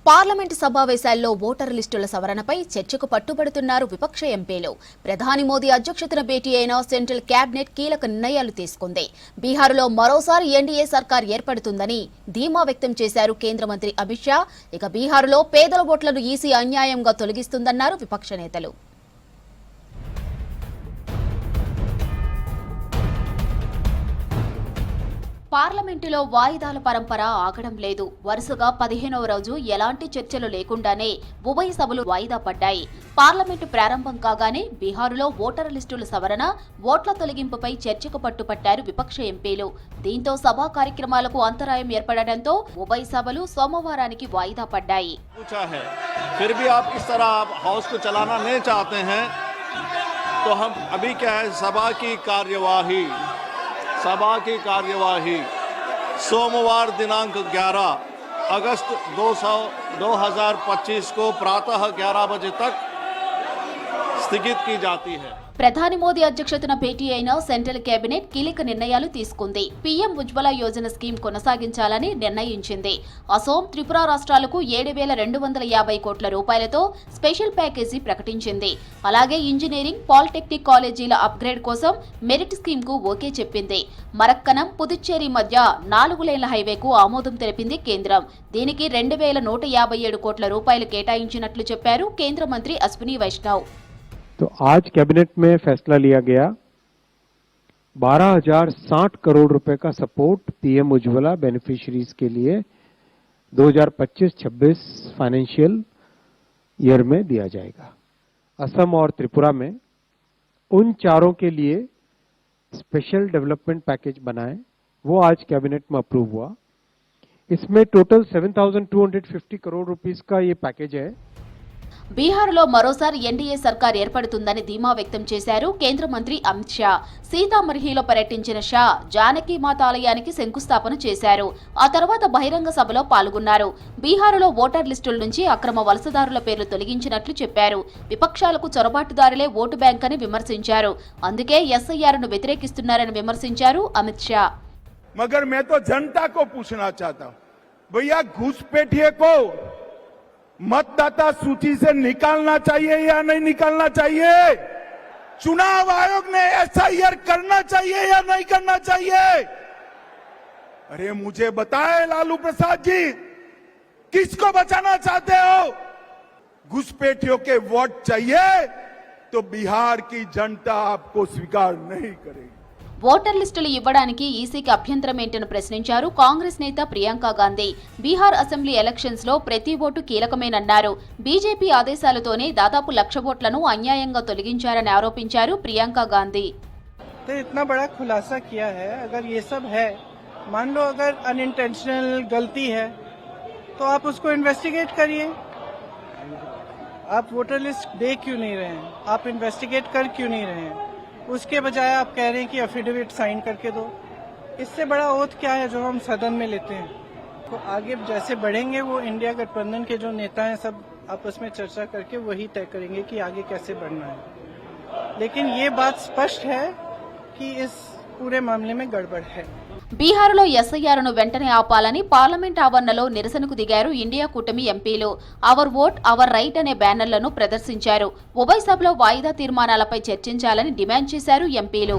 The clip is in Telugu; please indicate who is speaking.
Speaker 1: పార్లమెంటు సమావేశాల్లో ఓటర్ లిస్టుల సవరణపై చర్చకు పట్టుబడుతున్నారు విపక్ష ఎంపీలు. ప్రధాని మోదీ అధ్యక్షతన భేటీ అయిన సెంట్రల్ కేబినెట్ కీలక నిర్ణయాలు తీసుకుంది. బీహార్లో మరోసారి ఎన్డీఏ సర్కార్ ఏర్పడుతుందని ధీమా వ్యక్తం చేశారు కేంద్ర మంత్రి అమిత్ షా. ఇక బీహార్లో పేదల ఓట్లను ఈసీ అన్యాయంగా తొలగిస్తుందన్నారు విపక్ష నేతలు. పార్లమెంటులో వాయిదాల పరంపర ఆగడం లేదు. వరుసగా 15వ రోజు ఎలాంటి చర్చలు లేకుండానే ఉభయ సభలు వాయిదా పడ్డాయి. పార్లమెంటు ప్రారంభం కాగానే బీహారులో ఓటర్ లిస్టుల సవరణ, ఓట్ల తొలగింపుపై చర్చకు పట్టుపట్టారు విపక్ష ఎంపీలు. దీంతో సభా కార్యక్రమాలకు అంతరాయం ఏర్పడడంతో ఉభయ సభలు సోమవారానికి వాయిదా పడ్డాయి.
Speaker 2: सभा की कार्यवाही सोमवार दिनांक 11 अगस्त 2025 को प्रातः 11 बजे तक स्थगित की जाती है.
Speaker 1: ప్రధాని మోదీ అధ్యక్షతన భేటీ అయిన సెంట్రల్ కేబినెట్ కీలక నిర్ణయాలు తీసుకుంది. పీఎం ఉజ్వల యోజన స్కీమ్ కొనసాగించాలని నిర్ణయించింది. అసోం, త్రిపుర రాష్ట్రాలకు 7,250 కోట్ల రూపాయలతో స్పెషల్ ప్యాకేజీ ప్రకటించింది. అలాగే ఇంజనీరింగ్, పాలిటెక్నిక్ కాలేజీల అప్గ్రేడ్ కోసం మెరిట్ స్కీమ్ కు ఓకే చెప్పింది. మరక్కనం, పుదుచ్చేరి మధ్య 4 లేన్ల హైవేకు ఆమోదం తెలిపింది కేంద్రం. దీనికి 2,157 కోట్ల రూపాయలు కేటాయించినట్లు చెప్పారు కేంద్ర మంత్రి అశ్విని వైష్ణవ్.
Speaker 3: तो आज कैबिनेट में फैसला लिया गया 12,060 करोड़ रुपए का सपोर्ट पीएम उज्ज्वला बेनिफिशियरीज के लिए 2025-26 फाइनेंशियल ईयर में दिया जाएगा. असम और त्रिपुरा में उन चारों के लिए स्पेशल डेवलपमेंट पैकेज बनाए, वो आज कैबिनेट में अप्रूव हुआ. इसमें टोटल 7,250 करोड़ रुपीस का ये पैकेज है.
Speaker 1: బీహార్లో మరోసారి ఎన్డీఏ సర్కార్ ఏర్పడుతుందని ధీమా వ్యక్తం చేశారు కేంద్ర మంత్రి అమిత్ షా. సీతామర్హిలో పర్యటించిన షా జానకి మాత ఆలయానికి శంకుస్థాపన చేశారు. ఆ తర్వాత బహిరంగ సభలో పాల్గొన్నారు. బీహార్లో ఓటర్ లిస్టుల నుంచి అక్రమ వలసదారుల పేర్లు తొలగించినట్లు చెప్పారు. విపక్షాలకు చొరబాటుదారులే ఓటు బ్యాంక్ అని విమర్శించారు. అందుకే ఎస్ఐఆర్ను వ్యతిరేకిస్తున్నారని విమర్శించారు అమిత్ షా.
Speaker 4: मगर मैं तो जनता को पूछना चाहता हूं, भैया घुसपैठिए को मतदाता सूची से निकालना चाहिए या नहीं निकालना चाहिए? चुनाव आयोग ने एसआईआर करना चाहिए या नहीं करना चाहिए? अरे मुझे बताए लालू प्रसाद जी, किसको बचाना चाहते हो? घुसपैठियों के वोट चाहिए तो बिहार की जनता आपको स्वीकार नहीं करेगी.
Speaker 1: ఓటర్ లిస్టులు ఇవ్వడానికి ఈసీకి అభ్యంతరం ఏంటని ప్రశ్నించారు కాంగ్రెస్ నేత ప్రియాంక గాంధీ. బీహార్ అసెంబ్లీ ఎలక్షన్స్ లో ప్రతి ఓటు కీలకమేనన్నారు. బీజేపీ ఆదేశాలతోనే దాదాపు 1,00,000 ఓట్లను అన్యాయంగా తొలగించారని ఆరోపించారు ప్రియాంక గాంధీ.
Speaker 5: तो इतना बड़ा खुलासा किया है, अगर ये सब है, मान लो अगर अनइंटेंशनल गलती है तो आप उसको इन्वेस्टिगेट करिए. आप वोटर लिस्ट दे क्यों नहीं रहे हैं? आप इन्वेस्टिगेट कर क्यों नहीं रहे हैं? उसके बजाय आप कह रहे हैं कि एफिडेविट साइन करके दो. इससे बड़ा ओथ क्या है जो हम सदन में लेते हैं? तो आगे जैसे बढ़ेंगे वो इंडिया गठबंधन के जो नेता हैं सब आपस में चर्चा करके वही तय करेंगे कि आगे कैसे बढ़ना है. लेकिन ये बात स्पष्ट है कि इस पूरे मामले में गड़बड़ है.
Speaker 1: బీహార్లో ఎస్ఐఆర్ను వెంటనే ఆపాలని పార్లమెంట్ ఆవరణలో నిరసనకు దిగారు ఇండియా కూటమి ఎంపీలు. అవర్ ఓట్ అవర్ రైట్ అనే బ్యానర్లను ప్రదర్శించారు. ఉభయ సభలో వాయిదా తీర్మానాలపై చర్చించాలని డిమాండ్ చేశారు ఎంపీలు.